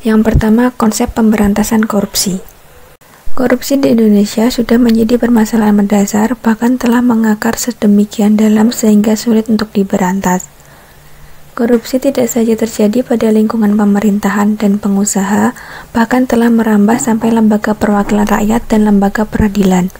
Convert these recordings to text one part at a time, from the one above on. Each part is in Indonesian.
Yang pertama, konsep pemberantasan korupsi. Korupsi di Indonesia sudah menjadi permasalahan mendasar, bahkan telah mengakar sedemikian dalam sehingga sulit untuk diberantas. Korupsi tidak saja terjadi pada lingkungan pemerintahan dan pengusaha, bahkan telah merambah sampai lembaga perwakilan rakyat dan lembaga peradilan.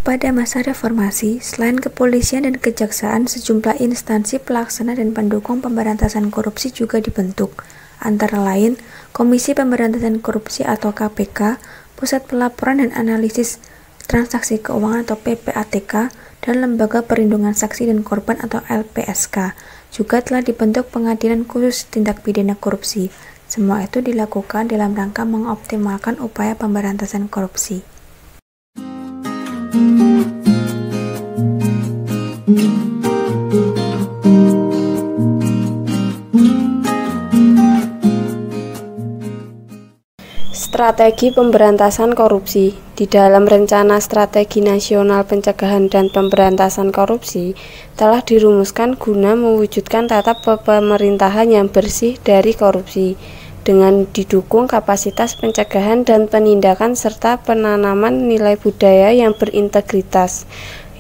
Pada masa reformasi, selain kepolisian dan kejaksaan, sejumlah instansi pelaksana dan pendukung pemberantasan korupsi juga dibentuk, antara lain Komisi Pemberantasan Korupsi atau KPK, Pusat Pelaporan dan Analisis Transaksi Keuangan atau PPATK, dan Lembaga Perlindungan Saksi dan Korban atau LPSK. Juga telah dibentuk Pengadilan Khusus Tindak Pidana Korupsi. Semua itu dilakukan dalam rangka mengoptimalkan upaya pemberantasan korupsi. Strategi pemberantasan korupsi. Di dalam Rencana Strategi Nasional Pencegahan dan Pemberantasan Korupsi telah dirumuskan guna mewujudkan tata pemerintahan yang bersih dari korupsi dengan didukung kapasitas pencegahan dan penindakan serta penanaman nilai budaya yang berintegritas,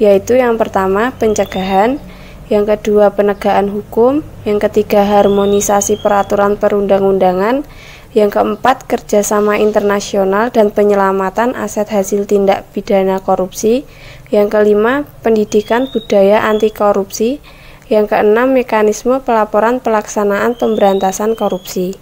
yaitu yang pertama pencegahan, yang kedua penegakan hukum, yang ketiga harmonisasi peraturan perundang-undangan, yang keempat kerjasama internasional dan penyelamatan aset hasil tindak pidana korupsi, yang kelima pendidikan budaya anti korupsi, yang keenam mekanisme pelaporan pelaksanaan pemberantasan korupsi.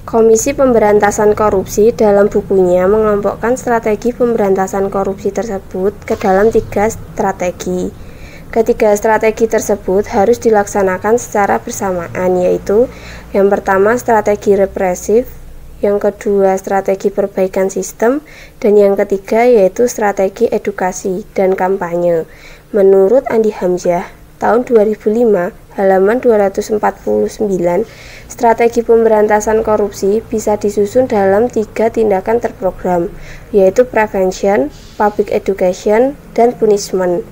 Komisi Pemberantasan Korupsi dalam bukunya mengelompokkan strategi pemberantasan korupsi tersebut ke dalam 3 strategi. Ketiga strategi tersebut harus dilaksanakan secara bersamaan, yaitu yang pertama strategi represif, yang kedua strategi perbaikan sistem, dan yang ketiga yaitu strategi edukasi dan kampanye. Menurut Andi Hamzah, tahun 2005, halaman 249, strategi pemberantasan korupsi bisa disusun dalam 3 tindakan terprogram, yaitu prevention, public education, dan punishment.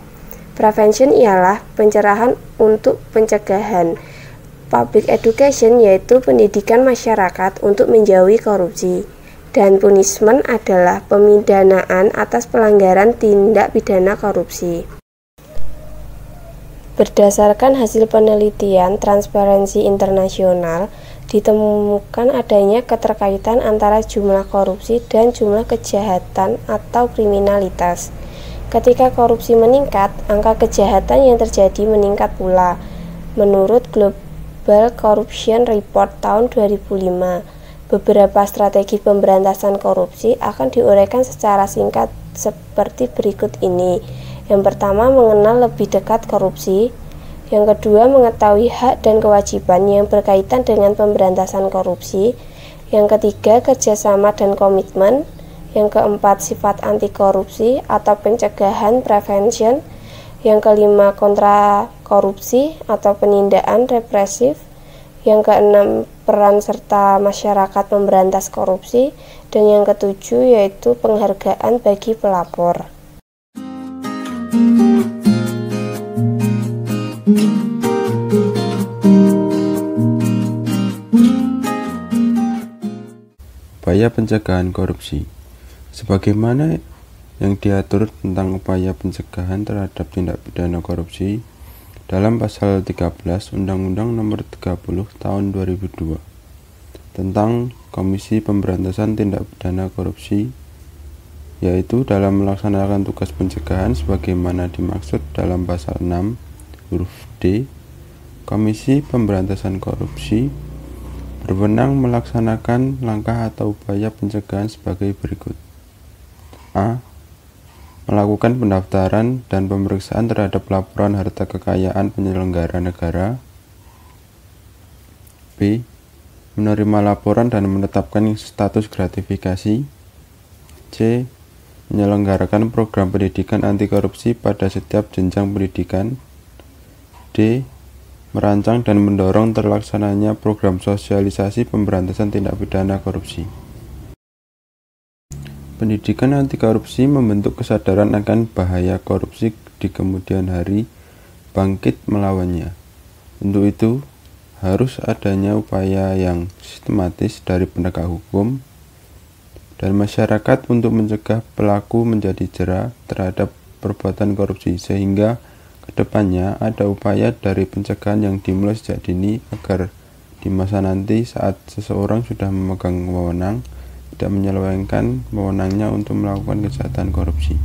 Prevention ialah pencerahan untuk pencegahan. Public education yaitu pendidikan masyarakat untuk menjauhi korupsi. Dan punishment adalah pemidanaan atas pelanggaran tindak pidana korupsi. Berdasarkan hasil penelitian Transparency International, ditemukan adanya keterkaitan antara jumlah korupsi dan jumlah kejahatan atau kriminalitas. Ketika korupsi meningkat, angka kejahatan yang terjadi meningkat pula. Menurut Global Corruption Report tahun 2005, beberapa strategi pemberantasan korupsi akan diuraikan secara singkat seperti berikut ini. Yang pertama, mengenal lebih dekat korupsi. Yang kedua, mengetahui hak dan kewajiban yang berkaitan dengan pemberantasan korupsi. Yang ketiga, kerjasama dan komitmen. Yang keempat, sifat anti korupsi atau pencegahan prevention. Yang kelima, kontra korupsi atau penindakan represif. Yang keenam, peran serta masyarakat memberantas korupsi. Dan yang ketujuh yaitu penghargaan bagi pelapor. Upaya pencegahan korupsi. Sebagaimana yang diatur tentang upaya pencegahan terhadap tindak pidana korupsi dalam pasal 13 Undang-Undang Nomor 30 Tahun 2002 tentang Komisi Pemberantasan Tindak Pidana Korupsi, yaitu dalam melaksanakan tugas pencegahan sebagaimana dimaksud dalam pasal 6 huruf D, Komisi Pemberantasan Korupsi berwenang melaksanakan langkah atau upaya pencegahan sebagai berikut. A. Melakukan pendaftaran dan pemeriksaan terhadap laporan harta kekayaan penyelenggara negara. B. Menerima laporan dan menetapkan status gratifikasi. C. menyelenggarakan program pendidikan anti korupsi pada setiap jenjang pendidikan. D. Merancang dan mendorong terlaksananya program sosialisasi pemberantasan tindak pidana korupsi. Pendidikan anti korupsi membentuk kesadaran akan bahaya korupsi di kemudian hari, bangkit melawannya. Untuk itu, harus adanya upaya yang sistematis dari penegak hukum dan masyarakat untuk mencegah pelaku menjadi jera terhadap perbuatan korupsi, sehingga kedepannya ada upaya dari pencegahan yang dimulai sejak dini agar di masa nanti saat seseorang sudah memegang wewenang, tidak menyelewengkan wewenangnya untuk melakukan kejahatan korupsi.